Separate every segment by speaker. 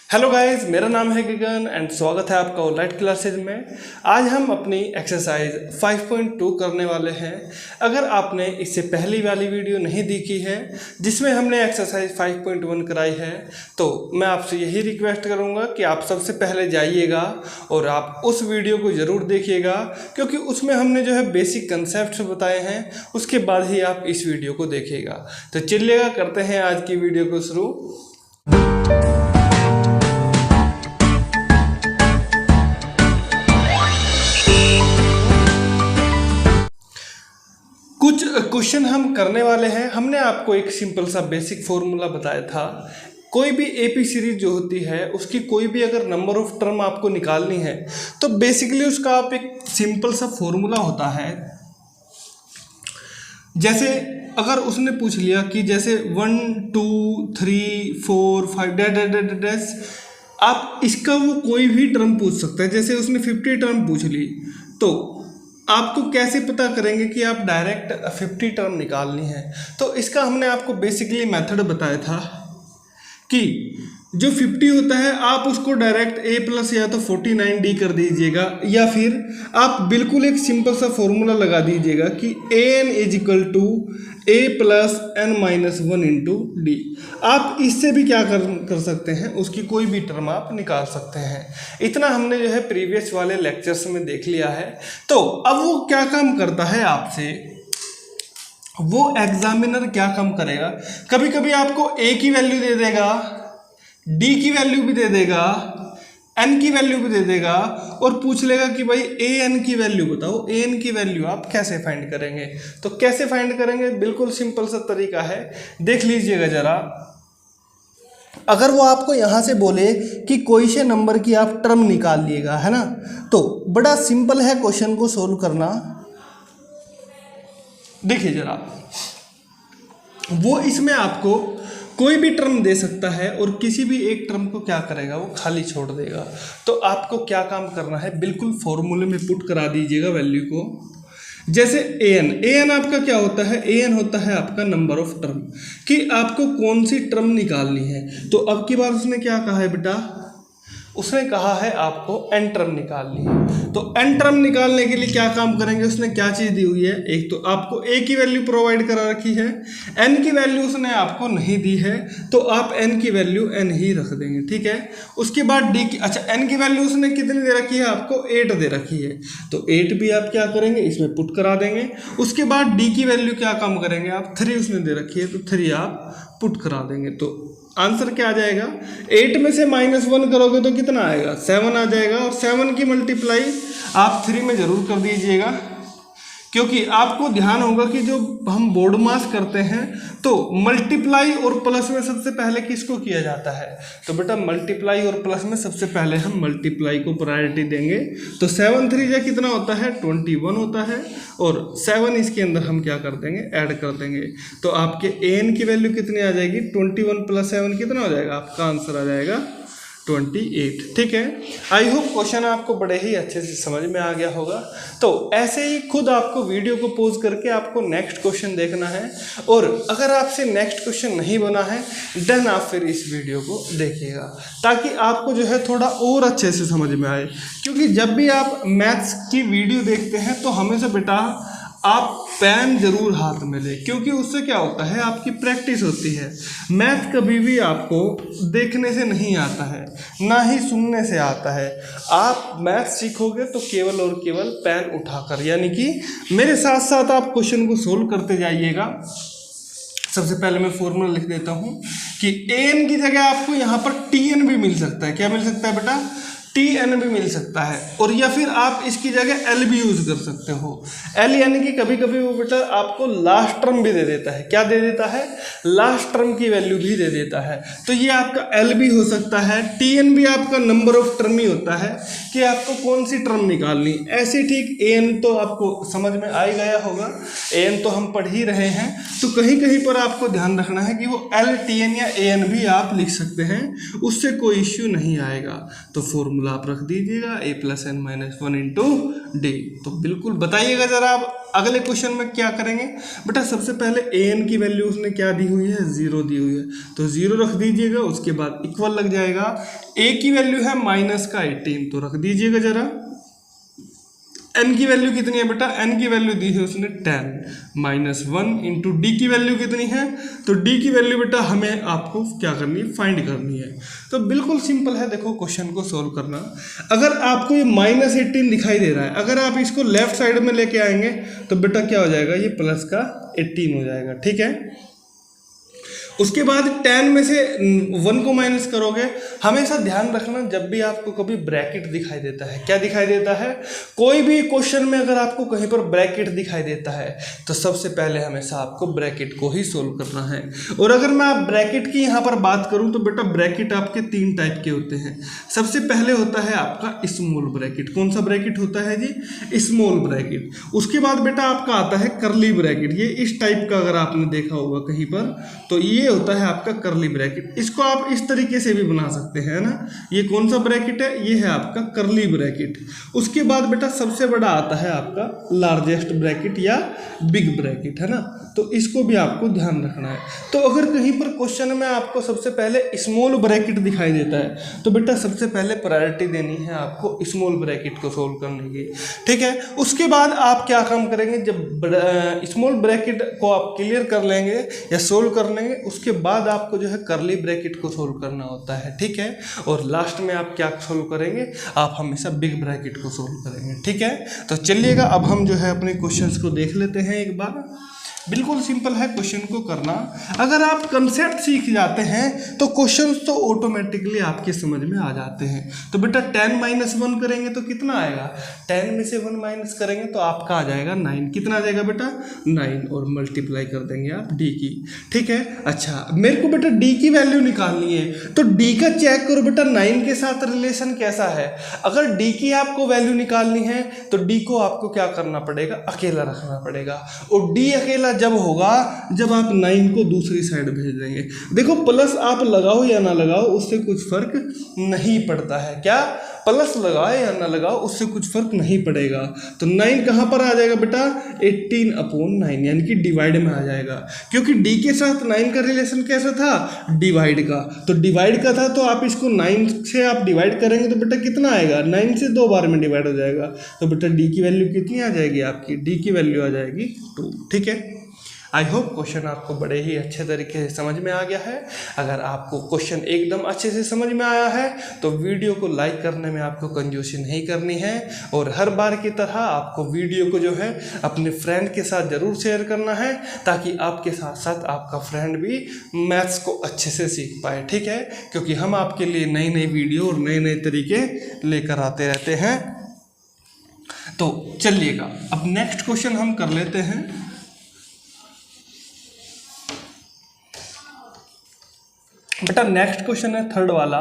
Speaker 1: Hello guys, मेरा नाम है गगन एंड स्वागत है आपका ऑनलाइन क्लासेज में। आज हम अपनी एक्सरसाइज 5.2 करने वाले हैं। अगर आपने इससे पहली वाली वीडियो नहीं देखी है जिसमें हमने एक्सरसाइज 5.1 कराई है, तो मैं आपसे यही रिक्वेस्ट करूंगा कि आप सबसे पहले जाइएगा और आप उस वीडियो को ज़रूर देखिएगा, क्योंकि उसमें हमने जो है बेसिक कंसेप्ट बताए हैं। उसके बाद ही आप इस वीडियो को देखिएगा। तो चलिएगा, करते हैं आज की वीडियो को शुरू। कुछ क्वेश्चन हम करने वाले हैं। हमने आपको एक सिंपल सा बेसिक फॉर्मूला बताया था। कोई भी एपी सीरीज जो होती है उसकी कोई भी अगर नंबर ऑफ टर्म आपको निकालनी है तो बेसिकली उसका आप एक सिंपल सा फॉर्मूला होता है। जैसे अगर उसने पूछ लिया कि जैसे 1 2 3 4 5 डैश, आप इसका वो कोई भी टर्म पूछ सकते हैं। जैसे उसने 50 टर्म पूछ ली, तो आपको कैसे पता करेंगे कि आप डायरेक्ट 50 टर्म निकालनी है। तो इसका हमने आपको बेसिकली मेथड बताया था कि जो 50 होता है आप उसको डायरेक्ट a प्लस या तो 49d कर दीजिएगा, या फिर आप बिल्कुल एक सिंपल सा फॉर्मूला लगा दीजिएगा कि an is equal to a plus n minus 1 into D. आप इससे भी क्या कर सकते हैं, उसकी कोई भी टर्म आप निकाल सकते हैं। इतना हमने जो है प्रीवियस वाले लेक्चर्स में देख लिया है। तो अब वो क्या काम करता है आपसे, वो एग्जामिनर क्या काम करेगा, कभी कभी आपको a की वैल्यू दे देगा, d की वैल्यू भी दे देगा, n की वैल्यू भी दे देगा और पूछ लेगा कि भाई an की वैल्यू बताओ। an की वैल्यू आप कैसे फाइंड करेंगे? तो कैसे फाइंड करेंगे, बिल्कुल सिंपल सा तरीका है, देख लीजिएगा जरा। अगर वो आपको यहाँ से बोले कि कोई से नंबर की आप टर्म निकाल लिएगा, है ना, तो बड़ा सिंपल है क्वेश्चन को सोल्व करना। देखिए जरा, वो इसमें आपको कोई भी टर्म दे सकता है और किसी भी एक टर्म को क्या करेगा, वो खाली छोड़ देगा। तो आपको क्या काम करना है, बिल्कुल फॉर्मूले में पुट करा दीजिएगा वैल्यू को। जैसे an आपका क्या होता है, an होता है आपका नंबर ऑफ टर्म, कि आपको कौन सी टर्म निकालनी है। तो अब की बार उसने क्या कहा है बेटा, उसने कहा है आपको n टर्म निकालनी है। तो n टर्म निकालने के लिए क्या काम करेंगे, उसने क्या चीज़ दी हुई है, एक तो आपको a की वैल्यू प्रोवाइड करा रखी है, n की वैल्यू उसने आपको नहीं दी है, तो आप n की वैल्यू n ही रख देंगे, ठीक है। उसके बाद d की, अच्छा n की वैल्यू उसने कितनी दे रखी है, आपको 8 दे रखी है, तो 8 भी आप क्या करेंगे, इसमें पुट करा देंगे। उसके बाद d की वैल्यू क्या काम करेंगे, आप 3 उसने दे रखी है, तो 3 आप पुट करा देंगे। तो आंसर क्या आ जाएगा, 8 में से -1 करोगे तो कितना आएगा, 7 आ जाएगा। और 7 की मल्टीप्लाई आप 3 में ज़रूर कर दीजिएगा, क्योंकि आपको ध्यान होगा कि जो हम बोर्ड मास करते हैं तो मल्टीप्लाई और प्लस में सबसे पहले किसको किया जाता है, तो बेटा मल्टीप्लाई और प्लस में सबसे पहले हम मल्टीप्लाई को प्रायोरिटी देंगे। तो 7 3 जा कितना होता है, 21 होता है, और 7 इसके अंदर हम क्या कर देंगे, ऐड कर देंगे। तो आपके an की वैल्यू कितनी आ जाएगी, 21 + 7 कितना हो जाएगा, आपका आंसर आ जाएगा 28, ठीक है। आई होप क्वेश्चन आपको बड़े ही अच्छे से समझ में आ गया होगा। तो ऐसे ही खुद आपको वीडियो को पॉज करके आपको नेक्स्ट क्वेश्चन देखना है, और अगर आपसे नेक्स्ट क्वेश्चन नहीं बना है देन आप फिर इस वीडियो को देखिएगा, ताकि आपको जो है थोड़ा और अच्छे से समझ में आए। क्योंकि जब भी आप मैथ्स की वीडियो देखते हैं तो हमेशा बेटा आप पेन जरूर हाथ में लें, क्योंकि उससे क्या होता है, आपकी प्रैक्टिस होती है। मैथ कभी भी आपको देखने से नहीं आता है, ना ही सुनने से आता है। आप मैथ सीखोगे तो केवल और केवल पेन उठाकर, यानी कि मेरे साथ साथ आप क्वेश्चन को सोल्व करते जाइएगा। सबसे पहले मैं फॉर्मूला लिख देता हूँ कि an की जगह आपको यहाँ पर tn भी मिल सकता है। क्या मिल सकता है बेटा, tn भी मिल सकता है, और या फिर आप इसकी जगह l भी यूज कर सकते हो। l यानी कि कभी कभी वो बेटा आपको लास्ट टर्म भी दे देता है। क्या दे देता है, लास्ट टर्म की वैल्यू भी दे देता है। तो ये आपका l भी हो सकता है, tn भी आपका नंबर ऑफ टर्म ही होता है कि आपको कौन सी टर्म निकालनी। ऐसे ठीक an तो आपको समझ में आ ही गया होगा, an तो हम पढ़ ही रहे हैं। तो कहीं कहीं पर आपको ध्यान रखना है कि वो l tn या an भी आप लिख सकते हैं, उससे कोई इश्यू नहीं आएगा। तो फॉर्मूला बिल्कुल आप रख दीजिएगा a plus N minus one into D. तो बिल्कुल बताइएगा जरा आप अगले क्वेश्चन में क्या करेंगे। बेटा सबसे पहले ए एन की वैल्यू उसने क्या दी हुई है, 0 दी हुई है, तो 0 रख दीजिएगा। उसके बाद इक्वल लग जाएगा, ए की वैल्यू है माइनस का 18, तो रख दीजिएगा जरा। एन की वैल्यू कितनी है बेटा, एन की वैल्यू दी है उसने 10 माइनस 1 इंटू डी की वैल्यू कितनी है, तो डी की वैल्यू बेटा हमें आपको क्या करनी है, फाइंड करनी है। तो बिल्कुल सिंपल है, देखो क्वेश्चन को सोल्व करना। अगर आपको ये माइनस 18 दिखाई दे रहा है, अगर आप इसको लेफ्ट साइड में लेके आएंगे तो बेटा क्या हो जाएगा, ये प्लस का 18 हो जाएगा, ठीक है। उसके बाद 10 में से 1 को माइनस करोगे। हमेशा ध्यान रखना जब भी आपको कभी ब्रैकेट दिखाई देता है, क्या दिखाई देता है, कोई भी क्वेश्चन में अगर आपको कहीं पर ब्रैकेट दिखाई देता है तो सबसे पहले हमेशा आपको ब्रैकेट को ही सोल्व करना है। और अगर मैं आप ब्रैकेट की यहाँ पर बात करूँ तो बेटा ब्रैकेट आपके 3 टाइप के होते हैं। सबसे पहले होता है आपका स्मॉल ब्रैकेट। कौन सा ब्रैकेट होता है जी, स्मॉल ब्रैकेट। उसके बाद बेटा आपका आता है करली ब्रैकेट। ये इस टाइप का अगर आपने देखा होगा कहीं पर, तो ये होता है आपका करली ब्रैकेट। इसको आप इस तरीके से भी बना सकते हैं ना। ये कौन सा ब्रैकेट है, ये है आपका करली ब्रैकेट। उसके बाद बेटा सबसे बड़ा आता है आपका लार्जेस्ट ब्रैकेट या बिग ब्रैकेट, है ना। तो इसको भी आपको ध्यान रखना है। तो अगर कहीं पर क्वेश्चन में आपको सबसे पहले स्मॉल ब्रैकेट दिखाई देता है तो बेटा सबसे पहले प्रायोरिटी देनी है आपको स्मॉल ब्रैकेट को सोल्व करने की, ठीक है। उसके बाद आप क्या काम करेंगे, जब स्मॉल ब्रैकेट को आप क्लियर कर लेंगे या सोल्व कर लेंगे, उसके बाद आपको जो है करली ब्रैकेट को सोल्व करना होता है, ठीक है। और लास्ट में आप क्या सोल्व करेंगे, आप हमेशा बिग ब्रैकेट को सोल्व करेंगे, ठीक है। तो चलिएगा अब हम जो है अपने क्वेश्चंस को देख लेते हैं एक बार। बिल्कुल सिंपल है क्वेश्चन को करना। अगर आप कंसेप्ट सीख जाते हैं तो क्वेश्चंस तो ऑटोमेटिकली आपके समझ में आ जाते हैं। तो बेटा 10 माइनस 1 करेंगे तो कितना आएगा, 10 में से 1 माइनस करेंगे तो आपका आ जाएगा 9। कितना आ जाएगा बेटा, 9, और मल्टीप्लाई कर देंगे आप डी की, ठीक है। अच्छा मेरे को बेटा डी की वैल्यू निकालनी है, तो डी का चेक करो बेटा 9 के साथ रिलेशन कैसा है। अगर डी की आपको वैल्यू निकालनी है तो डी को आपको क्या करना पड़ेगा, अकेला रखना पड़ेगा। और डी अकेला जब होगा जब आप 9 को दूसरी साइड भेज देंगे। देखो प्लस आप लगाओ या ना लगाओ उससे कुछ फर्क नहीं पड़ता है, क्या प्लस लगाओ या ना लगाओ उससे कुछ फर्क नहीं पड़ेगा। तो 9 कहाँ पर आ जाएगा बेटा, 18/9, यानी कि डिवाइड में आ जाएगा। क्योंकि डी के साथ 9 का रिलेशन कैसा था, डिवाइड का। तो डिवाइड का था तो आप इसको 9 से आप डिवाइड करेंगे तो बेटा कितना आएगा, 9 से 2 बार में डिवाइड हो जाएगा। तो बेटा डी की वैल्यू कितनी आ जाएगी आपकी, डी की वैल्यू आ जाएगी 2, ठीक है। आई होप क्वेश्चन आपको बड़े ही अच्छे तरीके से समझ में आ गया है। अगर आपको क्वेश्चन एकदम अच्छे से समझ में आया है तो वीडियो को लाइक करने में आपको कंजूसी नहीं करनी है, और हर बार की तरह आपको वीडियो को जो है अपने फ्रेंड के साथ ज़रूर शेयर करना है, ताकि आपके साथ साथ आपका फ्रेंड भी मैथ्स को अच्छे से सीख पाए, ठीक है। क्योंकि हम आपके लिए नई नई वीडियो और नए नए तरीके लेकर आते रहते हैं। तो चलिएगा अब नेक्स्ट क्वेश्चन हम कर लेते हैं। बेटा नेक्स्ट क्वेश्चन है थर्ड वाला।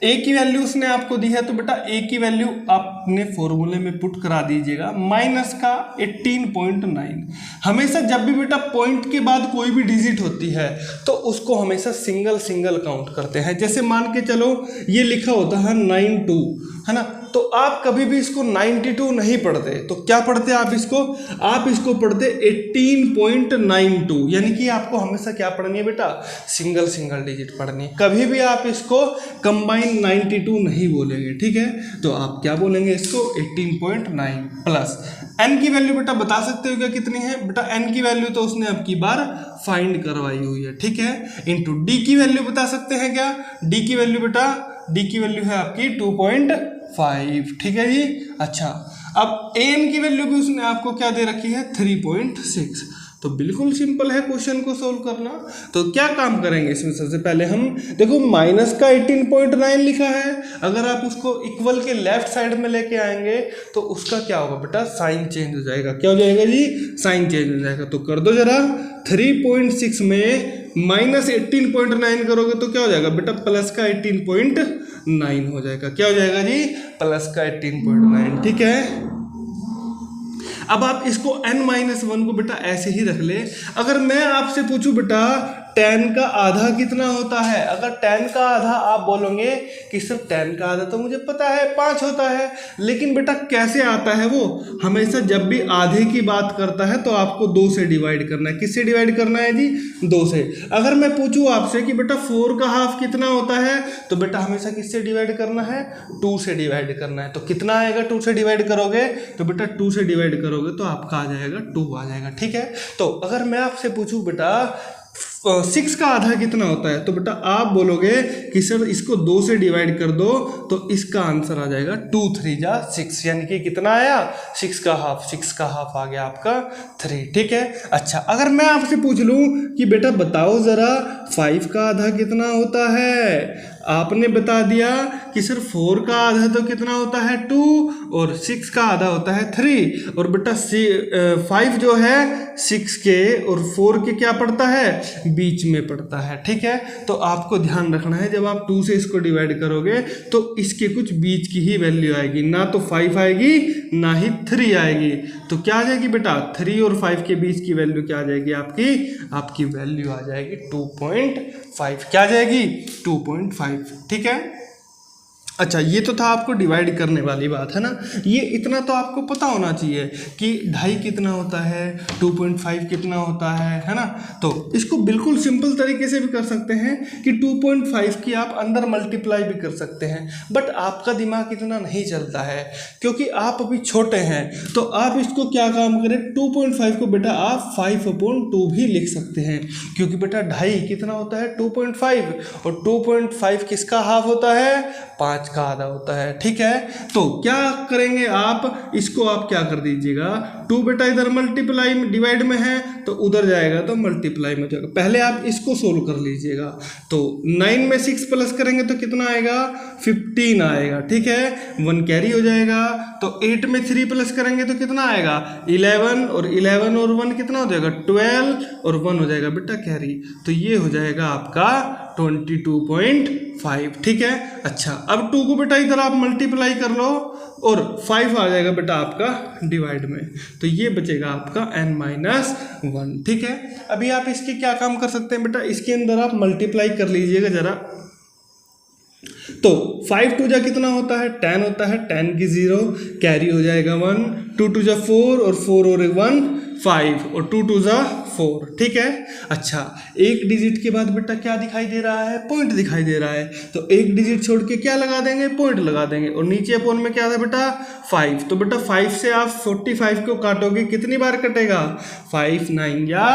Speaker 1: ए की वैल्यू उसने आपको दी है, तो बेटा ए की वैल्यू आपने फॉर्मूले में पुट करा दीजिएगा, माइनस का 18.9। हमेशा जब भी बेटा पॉइंट के बाद कोई भी डिजिट होती है तो उसको हमेशा सिंगल सिंगल काउंट करते हैं। जैसे मान के चलो ये लिखा होता है 92, है ना, तो आप कभी भी इसको 92 नहीं पढ़ते, तो क्या पढ़ते आप इसको पढ़ते 18.92, यानी कि आपको हमेशा क्या पढ़नी है बेटा, सिंगल सिंगल डिजिट पढ़नी है। कभी भी आप इसको कंबाइन 92 नहीं बोलेंगे, ठीक है। तो आप क्या बोलेंगे इसको 18.9 प्लस एन की वैल्यू बेटा बता सकते हो क्या कितनी है, बेटा एन की वैल्यू तो उसने अब की बार फाइंड करवाई हुई है, ठीक है। इंटू डी की वैल्यू बता सकते हैं क्या, डी की वैल्यू बेटा डी की वैल्यू है आपकी 2.5, ठीक है जी। अच्छा अब एन की वैल्यू भी उसने आपको क्या दे रखी है 3.6। तो बिल्कुल सिंपल है क्वेश्चन को सोल्व करना। तो क्या काम करेंगे इसमें, सबसे पहले हम देखो माइनस का 18.9 लिखा है, अगर आप उसको इक्वल के लेफ्ट साइड में लेके आएंगे तो उसका क्या होगा बेटा, साइन चेंज हो जाएगा। क्या हो जाएगा जी, साइन चेंज हो जाएगा। तो कर दो जरा, 3.6 में माइनस 18.9 करोगे तो क्या हो जाएगा बेटा, प्लस का 18.9 हो जाएगा। क्या हो जाएगा जी, प्लस का 18.9, ठीक है। अब आप इसको n-1 को बेटा ऐसे ही रख ले। अगर मैं आपसे पूछूं बेटा tan का आधा कितना होता है? अगर tan का आधा आप बोलोगे कि सर tan का आधा तो मुझे पता है 5 होता है, लेकिन बेटा कैसे आता है वो? हमेशा जब भी आधे की बात करता है तो आपको 2 से डिवाइड करना है। किससे डिवाइड करना है जी? 2 से। अगर मैं पूछूं आपसे कि बेटा 4 का हाफ कितना होता है, तो बेटा हमेशा किससे डिवाइड करना है? 2 से डिवाइड करना है। तो कितना आएगा 2 से डिवाइड करोगे? तो बेटा 2 से डिवाइड करोगे तो आपका आ जाएगा 2 आ जाएगा। ठीक है, तो अगर मैं आपसे पूछूं बेटा 6 का आधा कितना होता है, तो बेटा आप बोलोगे कि सर इसको 2 से डिवाइड कर दो, तो इसका आंसर आ जाएगा 2 3 जा 6, यानी कि कितना आया? 6 का हाफ आ गया आपका 3। ठीक है, अच्छा अगर मैं आपसे पूछ लूं कि बेटा बताओ जरा 5 का आधा कितना होता है, आपने बता दिया कि सर 4 का आधा तो कितना होता है 2 और 6 का आधा होता है 3, और बेटा 5 जो है 6 के और 4 के क्या पड़ता है? बीच में पड़ता है। ठीक है, तो आपको ध्यान रखना है जब आप 2 से इसको डिवाइड करोगे तो इसके कुछ बीच की ही वैल्यू आएगी, ना तो 5 आएगी ना ही 3 आएगी। तो क्या आ जाएगी बेटा? 3 और 5 के बीच की वैल्यू क्या आ जाएगी? आपकी वैल्यू आ जाएगी 2.5। क्या आ जाएगी? 2.5। ठीक है, अच्छा ये तो था आपको डिवाइड करने वाली बात, है ना। ये इतना तो आपको पता होना चाहिए कि 2.5 कितना होता है, 2.5 कितना होता है ना। तो इसको बिल्कुल सिंपल तरीके से भी कर सकते हैं कि 2.5 की आप अंदर मल्टीप्लाई भी कर सकते हैं, बट आपका दिमाग इतना नहीं चलता है क्योंकि आप अभी छोटे हैं। तो आप इसको क्या काम करें, 2.5 को बेटा आप 5/2 भी लिख सकते हैं, क्योंकि बेटा 2.5 कितना होता है? 2.5, और 2.5 किसका हाफ होता है? 5 का आधा होता है। ठीक है, तो क्या करेंगे आप, इसको आप क्या कर दीजिएगा, 2 बेटा इधर मल्टीप्लाई में डिवाइड में है तो उधर जाएगा तो मल्टीप्लाई में जाएगा। पहले आप इसको सोल्व कर लीजिएगा। तो 9 में 6 प्लस करेंगे तो कितना आएगा? 15 आएगा। ठीक है, 1 कैरी हो जाएगा। तो 8 में 3 प्लस करेंगे तो कितना आएगा? 11, और 11 और 1 कितना हो जाएगा? 12, और 1 हो जाएगा बेटा कैरी। तो ये हो जाएगा आपका 22.5। ठीक है, अच्छा अब 2 को बेटा इधर आप मल्टीप्लाई कर लो और 5 आ जाएगा बेटा आपका डिवाइड में, तो ये बचेगा आपका n-1। ठीक है, अभी आप इसके क्या काम कर सकते हैं बेटा, इसके अंदर आप मल्टीप्लाई कर लीजिएगा जरा। तो 5 2 जा कितना होता है? 10 होता है। 10 की 0 कैरी हो जाएगा 1, 2 2 जा 4, और 4 और 1 5, और 2 2 जा 4। ठीक है, अच्छा एक डिजिट के बाद बेटा क्या दिखाई दे रहा है? पॉइंट दिखाई दे रहा है। तो एक डिजिट छोड़ के क्या लगा देंगे? पॉइंट लगा देंगे। और नीचे अपोन में क्या था बेटा? 5। तो बेटा 5 से आप 45 को काटोगे, कितनी बार कटेगा? 5 9 या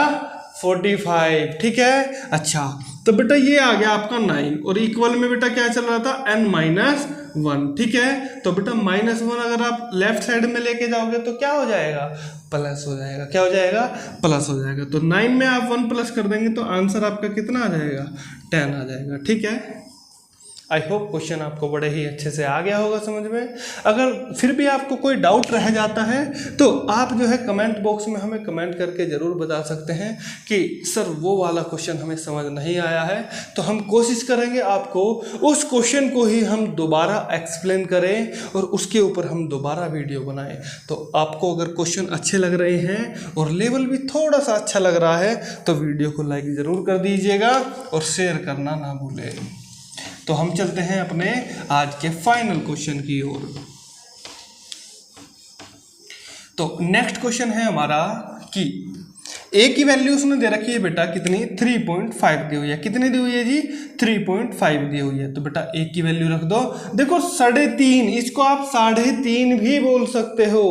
Speaker 1: 45। ठीक है, अच्छा तो बेटा ये आ गया आपका 9, और इक्वल में बेटा क्या चल रहा था? n-1। ठीक है, तो बेटा -1 अगर आप लेफ्ट साइड में लेके जाओगे तो क्या हो जाएगा? प्लस हो जाएगा। क्या हो जाएगा? प्लस हो जाएगा। तो 9 में आप 1 प्लस कर देंगे तो आंसर आपका कितना आ जाएगा? 10 आ जाएगा। ठीक है, आई होप क्वेश्चन आपको बड़े ही अच्छे से आ गया होगा समझ में। अगर फिर भी आपको कोई डाउट रह जाता है तो आप जो है कमेंट बॉक्स में हमें कमेंट करके ज़रूर बता सकते हैं कि सर वो वाला क्वेश्चन हमें समझ नहीं आया है, तो हम कोशिश करेंगे आपको उस क्वेश्चन को ही हम दोबारा एक्सप्लेन करें और उसके ऊपर हम दोबारा वीडियो बनाएं। तो आपको अगर क्वेश्चन अच्छे लग रहे हैं और लेवल भी थोड़ा सा अच्छा लग रहा है तो वीडियो को लाइक ज़रूर कर दीजिएगा और शेयर करना ना भूलें। तो हम चलते हैं अपने आज के फाइनल क्वेश्चन की ओर। तो नेक्स्ट क्वेश्चन है हमारा कि ए की वैल्यू उसने दे रखी है बेटा कितनी? 3.5 दी हुई है। कितनी दी हुई है जी? 3.5 दी हुई है। तो बेटा ए की वैल्यू रख दो। देखो 3.5, इसको आप 3.5 भी बोल सकते हो।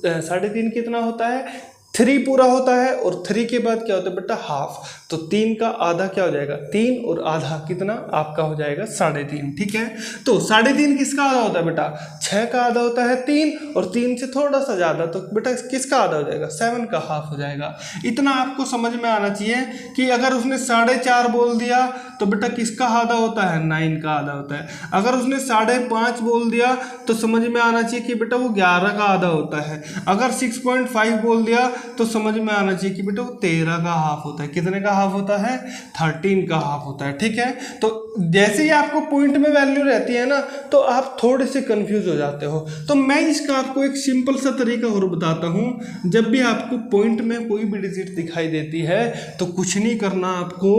Speaker 1: 3.5 कितना होता है? 3 पूरा होता है, और 3 के बाद क्या होता है बेटा? हाफ। तो 3 का आधा क्या हो जाएगा? 3, और आधा कितना आपका हो जाएगा? 3.5। ठीक है, तो 3.5 किसका आधा होता है बेटा? 6 का आधा होता है 3, और 3 से थोड़ा सा ज़्यादा, तो बेटा किसका आधा हो जाएगा? 7 का हाफ हो जाएगा। इतना आपको समझ में आना चाहिए कि अगर उसने 4.5 बोल दिया तो बेटा किसका आधा होता है, 9 का आधा होता है। अगर उसने 5.5 बोल दिया तो समझ में आना चाहिए कि बेटा वो 11 का आधा होता है। अगर 6.5 बोल दिया तो समझ में आना चाहिए कि बेटा वो 13 का हाफ होता है। कितने का हाफ होता है, 13 का हाफ होता है। ठीक है, तो जैसे ही आपको पॉइंट में वैल्यू रहती है ना तो आप थोड़े से कंफ्यूज हो जाते हो। तो मैं इसका आपको एक सिंपल सा तरीका और बताता हूँ। जब भी आपको पॉइंट में कोई भी डिजिट दिखाई देती है तो कुछ नहीं करना, आपको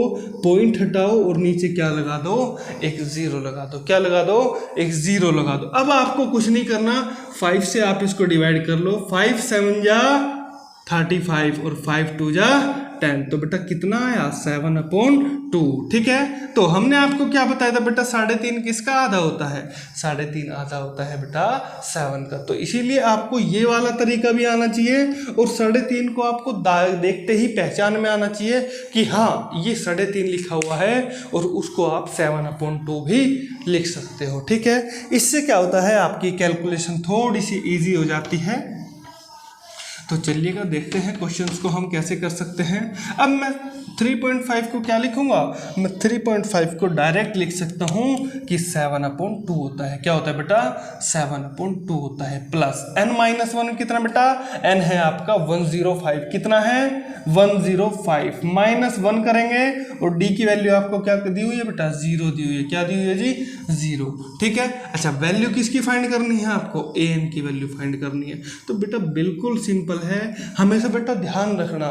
Speaker 1: पॉइंट हटाओ और नीचे क्या लगा दो, एक 0 लगा दो। क्या लगा दो, एक 0 लगा दो। अब आपको कुछ नहीं करना, 5 से आप इसको डिवाइड कर लो। 5 7 जा 35 और 5 2 जा 10, तो बेटा कितना आया, 7/2। ठीक है, तो हमने आपको क्या बताया था बेटा, 3.5 किसका आधा होता है, 3.5 आधा होता है बेटा 7 का। तो इसीलिए आपको ये वाला तरीका भी आना चाहिए और 3.5 को आपको देखते ही पहचान में आना चाहिए कि हाँ ये 3.5 लिखा हुआ है, और उसको आप 7/2 भी लिख सकते हो। ठीक है, इससे क्या होता है, आपकी कैलकुलेशन थोड़ी सी ईजी हो जाती है। तो चलिएगा देखते हैं क्वेश्चंस को हम कैसे कर सकते हैं। अब मैं 3.5 को क्या लिखूंगा, मैं 3.5 को डायरेक्ट लिख सकता हूँ कि 7/2 होता है। क्या होता है बेटा, 7/2 होता है। प्लस n-1 कितना बेटा, n है आपका 105, कितना है 105, -1 करेंगे और d की वैल्यू आपको क्या दी हुई है बेटा, 0 दी हुई है। क्या दी हुई है जी, 0। ठीक है, अच्छा वैल्यू किसकी फाइंड करनी है, आपको an की वैल्यू फाइंड करनी है। तो बेटा बिल्कुल सिंपल है, हमेशा बेटा ध्यान रखना,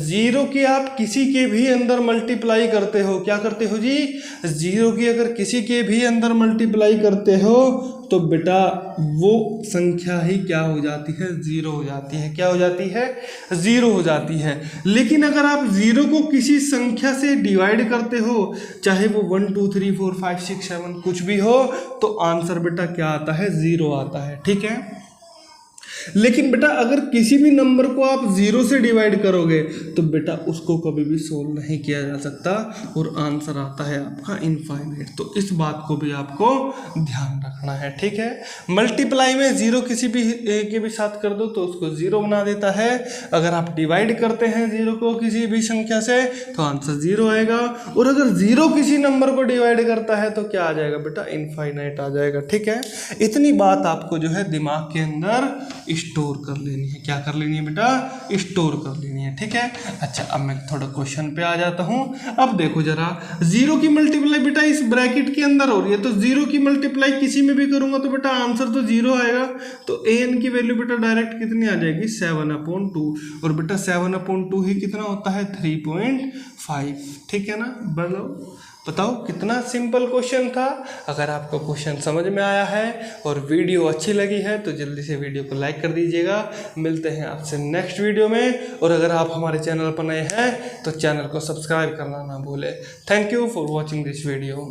Speaker 1: 0 की आप किसी के भी अंदर मल्टीप्लाई करते हो, क्या करते हो जी, 0 की अगर किसी के भी अंदर मल्टीप्लाई करते हो तो बेटा वो संख्या ही क्या हो जाती है, 0 हो जाती है। क्या हो जाती है, 0 हो जाती है। लेकिन अगर आप 0 को किसी संख्या से डिवाइड करते हो, चाहे वो 1 2 3 4 5 6 7 कुछ भी हो, तो आंसर बेटा क्या आता है, 0 आता है। ठीक है, लेकिन बेटा अगर किसी भी नंबर को आप 0 से डिवाइड करोगे तो बेटा उसको कभी भी सोल्व नहीं किया जा सकता और आंसर आता है आपका इनफाइनाइट। तो इस बात को भी आपको ध्यान रखना है। ठीक है, मल्टीप्लाई में 0 किसी भी के भी साथ कर दो तो उसको 0 बना देता है। अगर आप डिवाइड करते हैं 0 को किसी भी संख्या से तो आंसर 0 आएगा, और अगर 0 किसी नंबर को डिवाइड करता है तो क्या आ जाएगा बेटा, इनफाइनाइट आ जाएगा। ठीक है, इतनी बात आपको जो है दिमाग के अंदर स्टोर कर लेनी है। क्या कर लेनी है बेटा, स्टोर कर लेनी है। ठीक है, अच्छा अब मैं थोड़ा क्वेश्चन पे आ जाता हूँ। अब देखो जरा, 0 की मल्टीप्लाई बेटा इस ब्रैकेट के अंदर हो रही है, तो 0 की मल्टीप्लाई किसी में भी करूंगा तो बेटा आंसर तो 0 आएगा। तो an की वैल्यू बेटा डायरेक्ट कितनी आ जाएगी, 7/2, और बेटा 7/2 ही कितना होता है, 3.5। ठीक है ना, बताओ कितना सिंपल क्वेश्चन था। अगर आपको क्वेश्चन समझ में आया है और वीडियो अच्छी लगी है तो जल्दी से वीडियो को लाइक कर दीजिएगा। मिलते हैं आपसे नेक्स्ट वीडियो में, और अगर आप हमारे चैनल पर नए हैं तो चैनल को सब्सक्राइब करना ना भूलें। Thank you for watching this video.